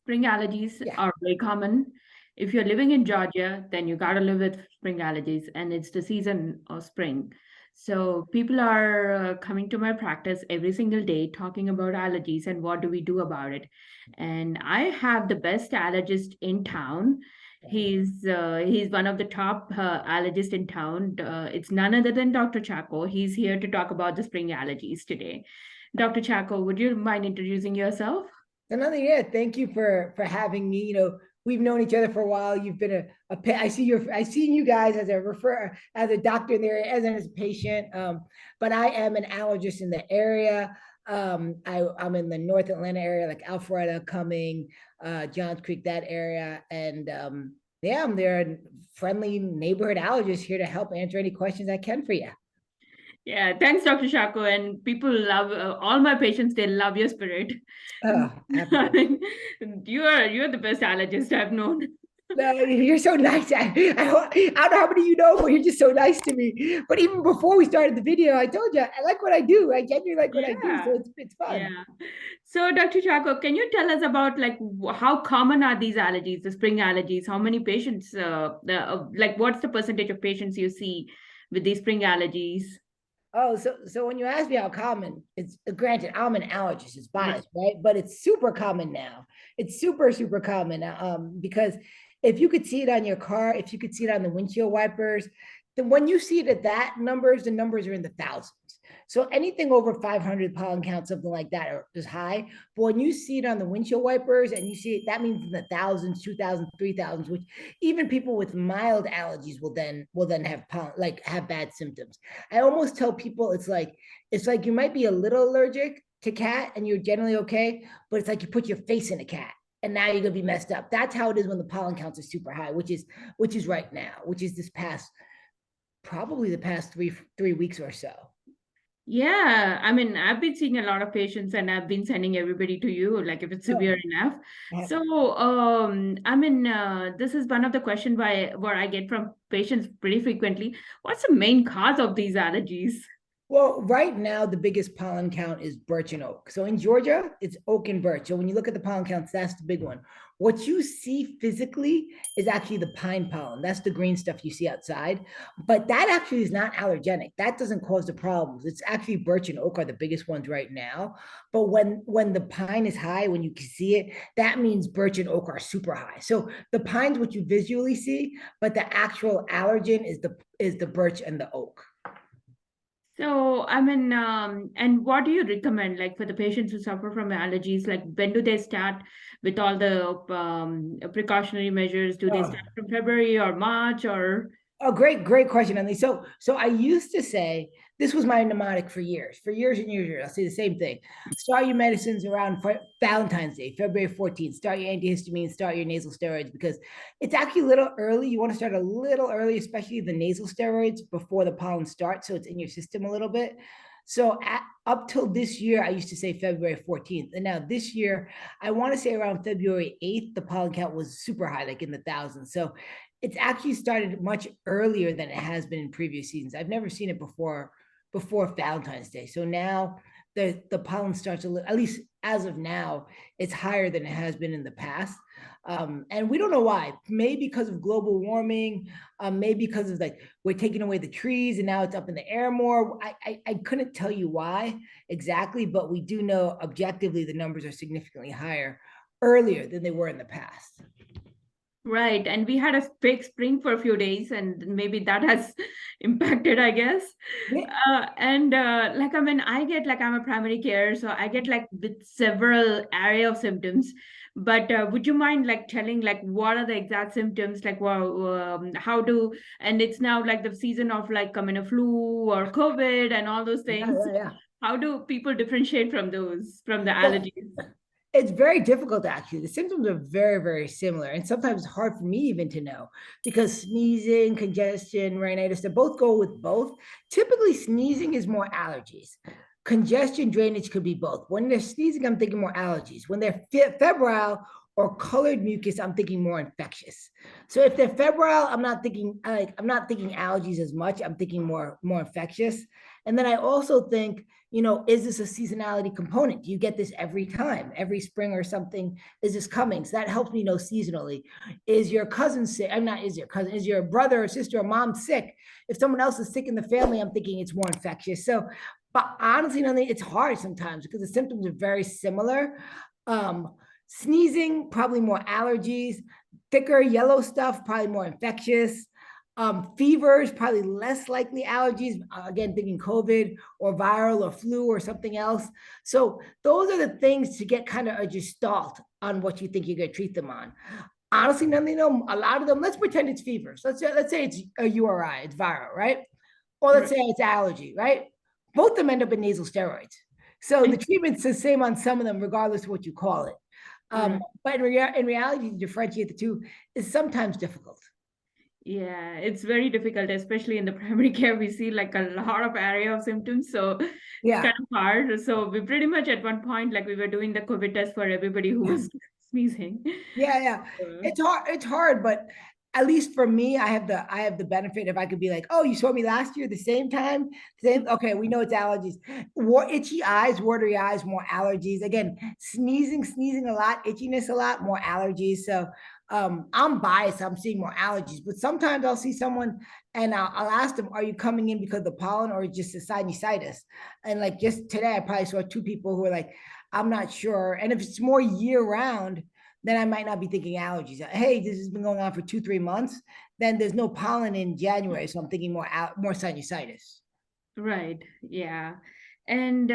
Spring allergies Yeah. are very common. If you're living in Georgia, then you gotta live with spring allergies, and it's the season of spring. So people are coming to my practice every single day talking about allergies and what do we do about it. And I have the best allergist in town. He's one of the top allergists in town. It's none other than Dr. Chaco. He's here to talk about the spring allergies today. Dr. Chaco, would you mind introducing yourself? Another, yeah. Thank you for having me. We've known each other for a while. You've been I seen you guys as a refer as a doctor there, as a patient. But I am an allergist in the area. I'm in the North Atlanta area, like Alpharetta, Cumming, Johns Creek, that area, and yeah, I'm there, friendly neighborhood allergist here to help answer any questions I can for you. Yeah, thanks, Dr. Shako. And people love all my patients. They love your spirit. Happy I to. mean, you're the best allergist I've known. No, you're so nice. I don't know how many you know, but you're just so nice to me. But even before we started the video, I told you I like what I do. I genuinely like what I do, so Yeah, it's fun. yeah. So, Dr. Chako, can you tell us about like how common are these allergies, the spring allergies? How many patients, like what's the percentage of patients you see with these spring allergies? Oh, so when you ask me how common, it's granted I'm an allergist, it's Right. biased, right? But it's super common now. It's super common because if you could see it on your car, if you could see it on the windshield wipers, then when you see it at that numbers, the numbers are in the thousands. So anything over 500 pollen count, something like that, is high. But when you see it on the windshield wipers and you see it, that means in the thousands, 2,000, 3,000, which even people with mild allergies will then have pollen, like have bad symptoms. I almost tell people it's like you might be a little allergic to cat and you're generally okay, but it's like you put your face in a cat and now you're gonna be messed up. That's how it is when the pollen counts are super high, which is right now, which is this past probably the past three weeks or so. Yeah, I mean, I've been seeing a lot of patients and I've been sending everybody to you, like if it's Oh, severe enough. happy. So, I mean, this is one of the questions where I get from patients pretty frequently. What's the main cause of these allergies? Well, right now, the biggest pollen count is birch and oak. So in Georgia, it's oak and birch. So when you look at the pollen counts, that's the big one. What you see physically is actually the pine pollen. That's the green stuff you see outside. But that actually is not allergenic. That doesn't cause the problems. It's actually birch and oak are the biggest ones right now. But when the pine is high, when you can see it, that means birch and oak are super high. So the pine's what you visually see, but the actual allergen is the birch and the oak. So, I mean, and what do you recommend, like for the patients who suffer from allergies? Like, when do they start with all the precautionary measures? Do they Oh, start from February or March or? Oh, great question, Emily. So I used to say this was my mnemonic for years and years. I'll say the same thing. Start your medicines around Valentine's Day, February 14th. Start your antihistamines, start your nasal steroids because it's actually a little early. You want to start a little early, especially the nasal steroids before the pollen starts, so it's in your system a little bit. So up till this year, I used to say February 14th. And now this year, I want to say around February 8th, the pollen count was super high, like in the thousands. So it's actually started much earlier than it has been in previous seasons. I've never seen it before Valentine's Day. So now the pollen starts a little, at least as of now, it's higher than it has been in the past. And we don't know why. Maybe because of global warming, maybe because of like we're taking away the trees and now it's up in the air more. I couldn't tell you why exactly, but we do know objectively the numbers are significantly higher earlier than they were in the past. Right, and we had a big spring for a few days, and maybe that has impacted, I guess. Yeah. And like I mean, I get like I'm a primary care, so I get like with several area of symptoms. But would you mind like telling like what are the exact symptoms? Like, well, how do and it's now like the season of like I mean a flu or COVID and all those Yeah, things. yeah. How do people differentiate from those from the Well, allergies? it's very difficult actually. The symptoms are very similar, and sometimes it's hard for me even to know because sneezing, congestion, rhinitis, they both go with both. Typically, sneezing is more allergies. Congestion, drainage could be both. When they're sneezing, I'm thinking more allergies. When they're febrile or colored mucus, I'm thinking more infectious. So if they're febrile, I'm not thinking allergies as much. I'm thinking more infectious. And then I also think, is this a seasonality component? Do you get this every time, every spring or something? Is this coming? So that helps me know seasonally. Is your cousin sick? I'm not, is your cousin, is your brother or sister or mom sick? If someone else is sick in the family, I'm thinking it's more infectious. So, but honestly, it's hard sometimes because the symptoms are very similar. Sneezing, probably more allergies. Thicker yellow stuff, probably more infectious. Fevers, probably less likely allergies. Again, thinking COVID or viral or flu or something else. So those are the things to get kind of a gestalt on what you think you're going to treat them on. Honestly, none they know. A lot of them. Let's pretend it's fevers. Let's say it's a URI, it's viral, right? Or let's Right. say it's allergy, right? Both of them end up in nasal steroids. So the treatment's the same on some of them, regardless of what you call it. Right. But in reality, to differentiate the two is sometimes difficult. Yeah, it's very difficult, especially in the primary care. We see like a lot of area of symptoms, so it's kind Yeah. of hard. So we pretty much at one point, like we were doing the COVID test for everybody who was sneezing. Yeah, yeah. So, It's hard, but at least for me, I have the benefit if I could be like, oh, you saw me last year the same time, same. Okay, we know it's allergies. Itchy eyes, watery eyes, more allergies. Again, sneezing a lot, itchiness a lot, more allergies. So I'm biased. I'm seeing more allergies, but sometimes I'll see someone and I'll ask them, are you coming in because of the pollen or just a sinusitis? And like just today, I probably saw two people who were like, I'm not sure. And if it's more year round, then I might not be thinking allergies. Hey, this has been going on for 2-3 months. Then there's no pollen in January, so I'm thinking more sinusitis. right, yeah. And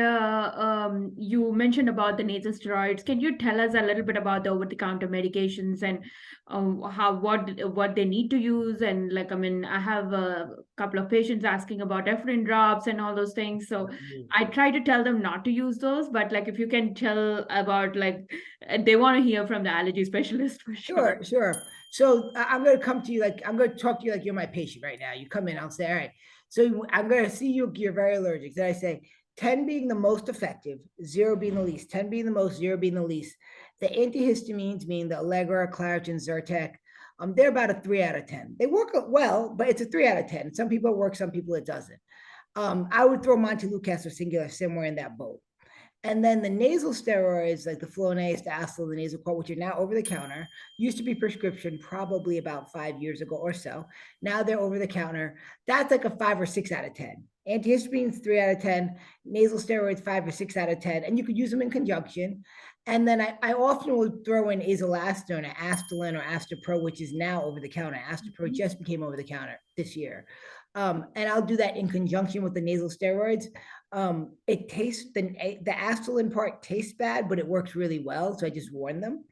you mentioned about the nasal steroids. Can you tell us a little bit about the over-the-counter medications and how what they need to use? And like, I mean, I have a couple of patients asking about Ephedrine drops and all those things. So I try to tell them not to use those, but like if you can tell about like they want to hear from the allergy specialist for sure. Sure, sure. So I'm going to come to you like I'm going to talk to you like you're my patient right now. You come in, I'll say, all right. So I'm going to see you. You're very allergic. Then I say 10 being the most effective, 0 being the least. 10 being the most, 0 being the least. The antihistamines, mean the Allegra, Claritin, Zyrtec, they're about a 3 out of 10. They work well, but it's a 3 out of 10. Some people it works, some people it doesn't. I would throw Montelukast or Singular somewhere in that boat. And then the nasal steroids, like the Flonase, the Acil, the nasal Nasacort, which are now over the counter, used to be prescription probably about 5 years ago or so. Now they're over the counter. That's like a 5 or 6 out of 10. Antihistamines, 3 out of 10. Nasal steroids, 5 or 6 out of 10. And you could use them in conjunction. And then I often will throw in Azelastone, or Astelin, or Astapro, which is now over the counter. Astapro just became over the counter this year. And I'll do that in conjunction with the nasal steroids. It tastes the Astelin part tastes bad, but it works really well. So I just warn them.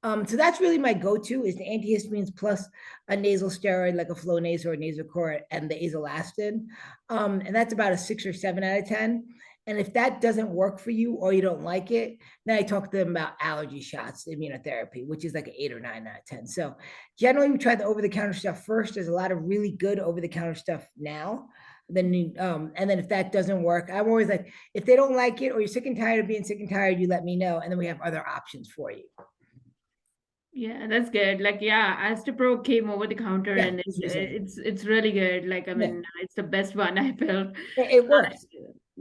So that's really my go-to is the antihistamines plus a nasal steroid like a Flonase or a Nasacort and the Azelastine. And that's about a 6 or 7 out of 10. And if that doesn't work for you or you don't like it, then I talk to them about allergy shots, immunotherapy, which is like an 8 or 9 out of 10. So generally we try the over-the-counter stuff first. There's a lot of really good over-the-counter stuff now. And then if that doesn't work, I'm always like, if they don't like it or you're sick and tired of being sick and tired, you let me know. And then we have other options for you. Yeah, that's good. Like, yeah, Astapro came over the counter Yeah, and it's it's the same. it's really good. Like, I Yeah, mean, it's the best one I felt. it works.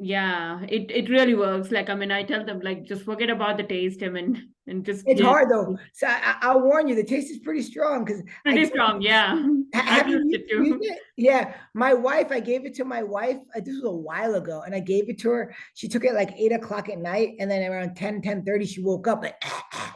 Yeah, it really works. Like, I mean, I tell them like just forget about the taste, I mean, and just It's get hard though. So I'll warn you, the taste is pretty strong because I pretty strong. Yeah, I've have you used it used too. it? Yeah, my wife. I gave it to my wife. This was a while ago, and I gave it to her. She took it like 8 o'clock at night, and then around 10:30, she woke up like,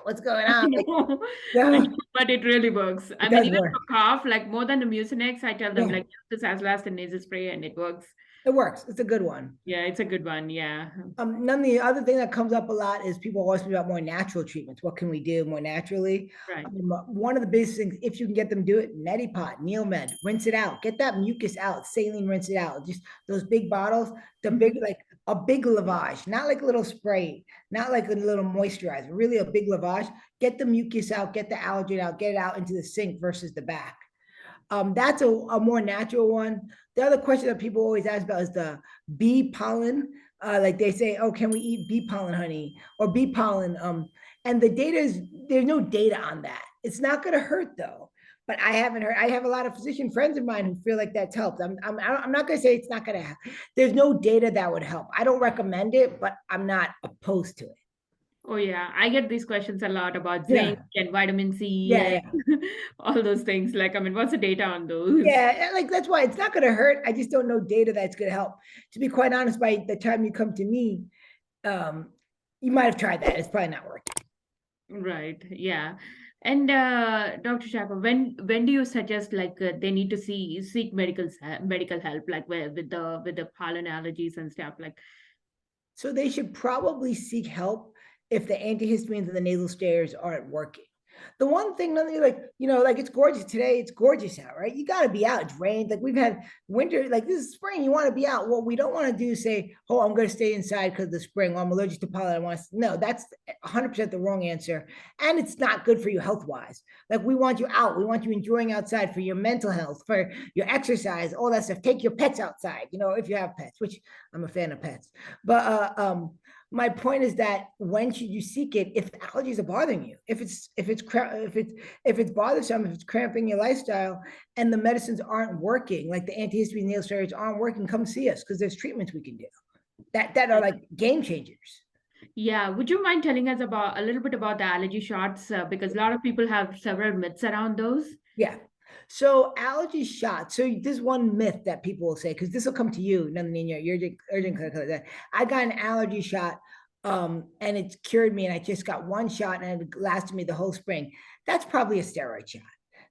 what's going on? Like, I no, know, but it really works. I it mean, does even work. for cough, like more than the Mucinex, I tell them Yeah, like use this as last and nasal spray and it works. it works. It's a good one. Yeah, it's a good one. Yeah. None of the other thing that comes up a lot is people ask me about more natural treatments. What can we do more naturally? Right. One of the biggest things, if you can get them to do it, Medipot, Neomed, rinse it out, get that mucus out, saline, rinse it out. Just those big bottles, the big, like a big lavage, not like a little spray, not like a little moisturizer, really a big lavage. Get the mucus out, get the allergen out, get it out into the sink versus the back. That's a more natural one. The other question that people always ask about is the bee pollen. Like they say, oh, can we eat bee pollen honey or bee pollen? And the data is there's no data on that. It's not going to hurt though. but I haven't heard. I have a lot of physician friends of mine who feel like that's helped. I'm not going to say it's not going to help. There's no data that would help. I don't recommend it, but I'm not opposed to it. Oh yeah, I get these questions a lot about zinc Yeah, and vitamin C yeah, and yeah. all those things. Like, I mean, what's the data on those? Yeah, like that's why it's not going to hurt. I just don't know data that's going to help. To be quite honest, by the time you come to me, um, you might have tried that. It's probably not working. Right. Yeah. And Dr. Shapa, when do you suggest like they need to seek medical help like with the pollen allergies and stuff like So they should probably seek help if the antihistamines and the nasal steroids aren't working. The one thing, like, like it's gorgeous today, it's gorgeous out, right? You got to be out. It's rained. Like we've had winter, like this is spring. You want to be out. What we don't want to do is say, oh, I'm going to stay inside because of the spring. Or I'm allergic to pollen. I want to, no, that's 100% the wrong answer. And it's not good for you health wise. Like we want you out. We want you enjoying outside for your mental health, for your exercise, all that stuff. Take your pets outside, if you have pets, which I'm a fan of pets. But my point is that when should you seek it if allergies are bothering you? If it's bothersome, if it's cramping your lifestyle, and the medicines aren't working, like the antihistamine nail steroids aren't working, come see us because there's treatments we can do that are that? like game changers. Yeah, would you mind telling us about a little bit about the allergy shots? Because a lot of people have several myths around those. Yeah. So allergy shots. So this one myth that people will say, because this will come to you, nothing in your urgent clinical. I got an allergy shot, and it cured me, and I just got one shot, and it lasted me the whole spring. That's probably a steroid shot.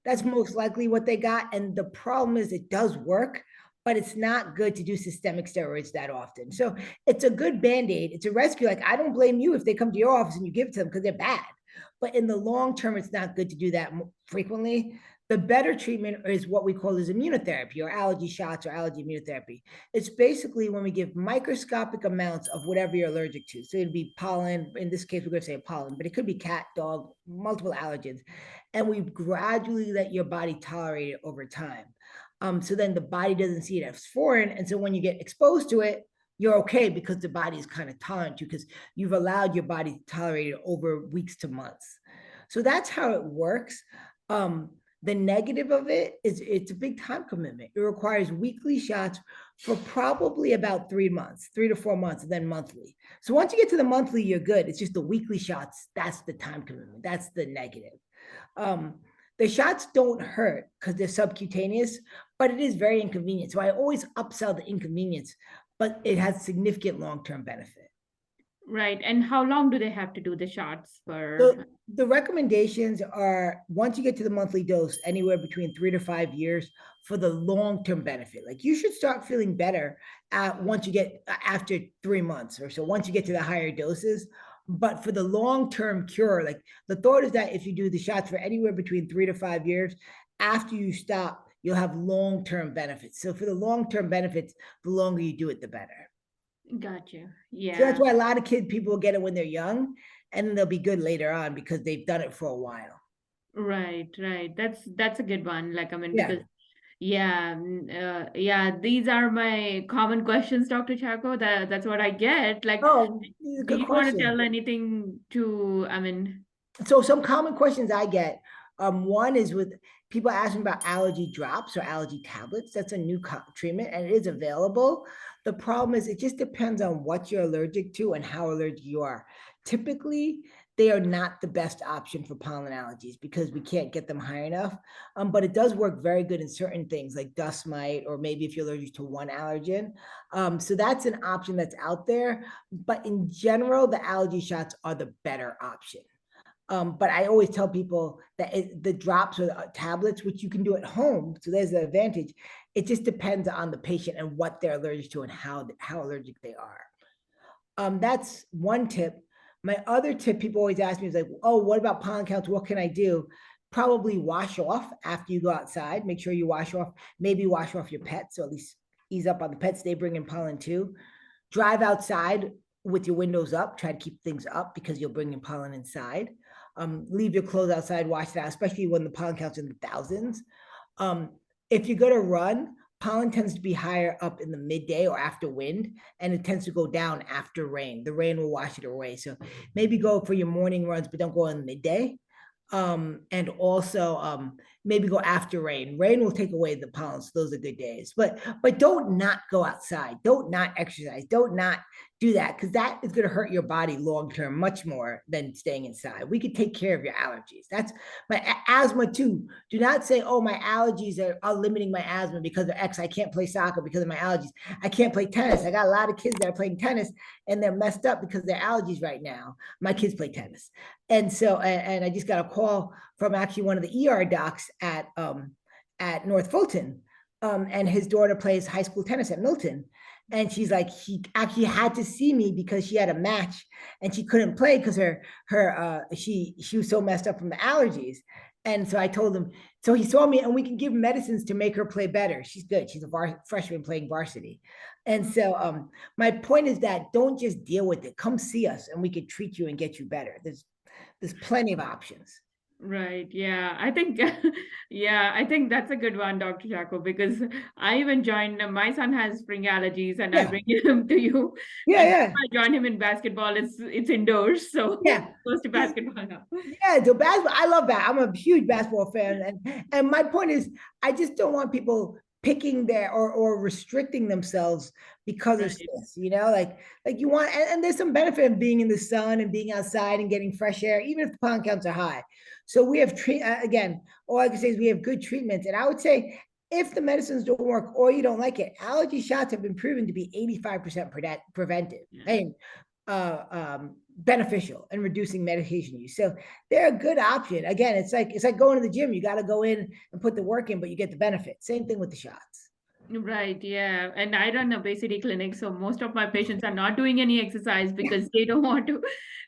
That's most likely what they got. And the problem is it does work, but it's not good to do systemic steroids that often. So it's a good band-aid. It's a rescue. Like I don't blame you if they come to your office and you give it to them because they're bad. But in the long term, it's not good to do that frequently. The better treatment is what we call as immunotherapy or allergy shots or allergy immunotherapy. It's basically when we give microscopic amounts of whatever you're allergic to. So it'd be pollen. In this case, we're going to say pollen, but it could be cat, dog, multiple allergens. And we gradually let your body tolerate it over time. So then the body doesn't see it as foreign. And so when you get exposed to it, you're okay because the body is kind of tolerant to, because you've allowed your body to tolerate it over weeks to months. So that's how it works. The negative of it is it's a big time commitment. It requires weekly shots for probably about 3 months, 3 to 4 months, and then monthly. So once you get to the monthly, you're good. It's just the weekly shots. That's the time commitment. That's the negative. Um, the shots don't hurt because they're subcutaneous, but it is very inconvenient. So I always upsell the inconvenience, but it has significant long-term benefit. Right. And how long do they have to do the shots So for? the recommendations are once you get to the monthly dose, anywhere between 3 to 5 years for the long-term benefit. Like you should start feeling better once you get after 3 months or so, once you get to the higher doses. But for the long-term cure, like the thought is that if you do the shots for anywhere between 3 to 5 years, after you stop, you'll have long-term benefits. So for the long-term benefits, the longer you do it, the better. Gotcha. So that's Yeah. why a lot of people will get it when they're young, and then they'll be good later on because they've done it for a while. Right. Right. That's a good one. Like, I mean, Yeah. because yeah, yeah, these are my common questions, Dr. Chaco. That's what I get. Like, Oh, do good you want to question. tell anything to, I mean, So some common questions I get. One is with people asking about allergy drops or allergy tablets. That's a new treatment and it is available. The problem is it just depends on what you're allergic to and how allergic you are. Typically, they are not the best option for pollen allergies because we can't get them high enough. But it does work very good in certain things like dust mite, or maybe if you're allergic to one allergen. So that's an option that's out there. But in general, the allergy shots are the better option. But I always tell people that the drops or the tablets, which you can do at home, so there's the advantage. It just depends on the patient and what they're allergic to and how allergic they are. That's one tip. My other tip people always ask me is like, oh, what about pollen counts? What can I do? Probably wash off after you go outside. Make sure you wash off, maybe wash off your pets, so at least ease up on the pets. They bring in pollen too. Drive outside with your windows up. Try to keep things up because you'll bring in pollen inside. Leave your clothes outside, wash it out, especially when the pollen count's in the thousands. Um, if you're going to run, pollen tends to be higher up in the midday or after wind, and it tends to go down after rain. The rain will wash it away. So maybe go for your morning runs, but don't go in midday. And also, maybe go after rain. Rain will take away the pollen, so those are good days. But don't not go outside. Don't not exercise. Don't not do that, because that is going to hurt your body long term much more than staying inside. We could take care of your allergies. That's my asthma too. Do not say, oh, my allergies are limiting my asthma because of X. I can't play soccer because of my allergies. I can't play tennis. I got a lot of kids that are playing tennis and they're messed up because of their allergies right now. My kids play tennis. And so, and I just got a call from actually one of the ER docs at North Fulton. And his daughter plays high school tennis at Milton. And she's like, he actually had to see me because she had a match and she couldn't play because she was so messed up from the allergies. And so I told him, so he saw me and we can give medicines to make her play better. She's good. She's a freshman playing varsity. And so my point is that don't just deal with it. Come see us and we can treat you and get you better. There's plenty of options. Right. Yeah. I think, yeah, I think that's a good one, Dr. Jaco, because I even joined, my son has spring allergies and I Yeah. bring him to you. Yeah. And Yeah. I join him in basketball. It's indoors. So Yeah. goes to basketball now. Yeah, so basketball, I love that. I'm a huge basketball fan, and my point is, I just don't want people picking their or restricting themselves because of Right. this. Like you want, and there's some benefit of being in the sun and being outside and getting fresh air, even if the pollen counts are high. So we have again, all I can say is we have good treatments, and I would say if the medicines don't work or you don't like it, allergy shots have been proven to be 85% preventive. Yeah. And beneficial in reducing medication use. So they're a good option. Again, it's like going to the gym. You got to go in and put the work in, but you get the benefit. Same thing with the shots. Right, yeah. And I run obesity clinic, so most of my patients are not doing any exercise Yeah. because they don't want to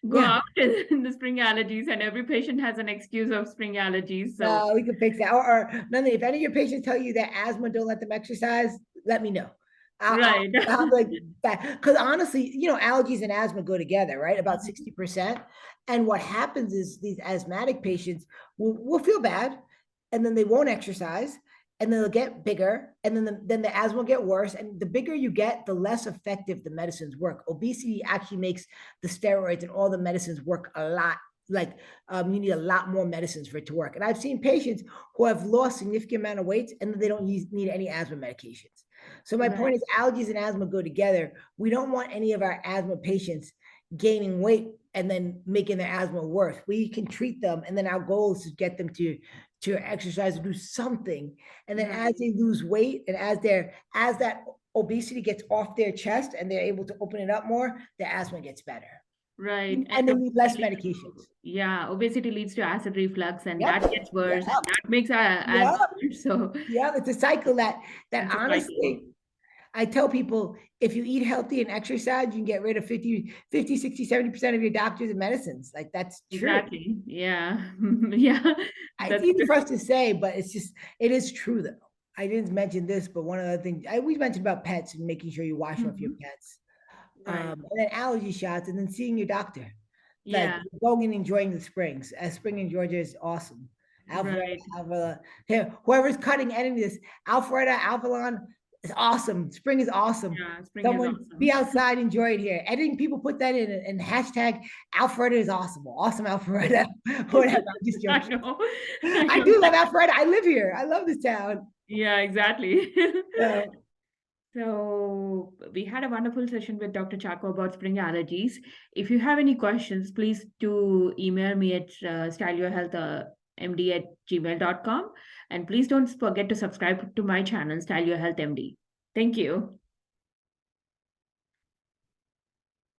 go Yeah. out in the spring allergies, and every patient has an excuse of spring allergies. So, No, we can fix that. Or none. If any of your patients tell you that asthma, don't let them exercise. Let me know. right. I'll like that, because honestly, allergies and asthma go together, right? About Mhm. 60%. And what happens is these asthmatic patients will feel bad, and then they won't exercise, and then they'll get bigger, and then the asthma will get worse. And the bigger you get, the less effective the medicines work. Obesity actually makes the steroids and all the medicines work a lot. Like you need a lot more medicines for it to work. And I've seen patients who have lost significant amount of weight and they don't need any asthma medications. So my Right, point is allergies and asthma go together. We don't want any of our asthma patients gaining weight and then making their asthma worse. We can treat them, and then our goal is to get them to exercise or do something. And then as right, they lose weight and as that obesity gets off their chest and they're able to open it up more, their asthma gets better. right. And And they need less obesity medications. yeah, obesity leads to acid reflux, and Yep. that gets worse, Yep. and that makes our asthma Yep. worse. So Yep. It's a cycle that it's a cycle. honestly, I tell people, if you eat healthy and exercise, you can get rid of 50, 60, 70% of your doctors and medicines. Like that's true. Exactly. Yeah. Yeah. It's That's easy true. for us to say, but it is true though. I didn't mention this, but one of the things we mentioned about pets and making sure you wash off your Mhm. pets. Right. And then allergy shots, and then seeing your doctor. Like Yeah. going and enjoying the springs. Spring in Georgia is awesome. Right. Alpharetta, whoever's cutting any of this, Alpharetta, Alphalon is awesome. Spring is awesome. Yeah. Spring is Someone be awesome. outside, enjoy it here. Editing people put that in and hashtag Alpharetta is awesome. Awesome Alpharetta. Whatever. I'm just I joking. know. I I know. do love Alpharetta. I live here. I love this town. Yeah, exactly. So So we had a wonderful session with Dr. Chaco about spring allergies. If you have any questions, please do email me at styleyourhealthmd@gmail.com. And please don't forget to subscribe to my channel, Style Your Health MD. Thank you.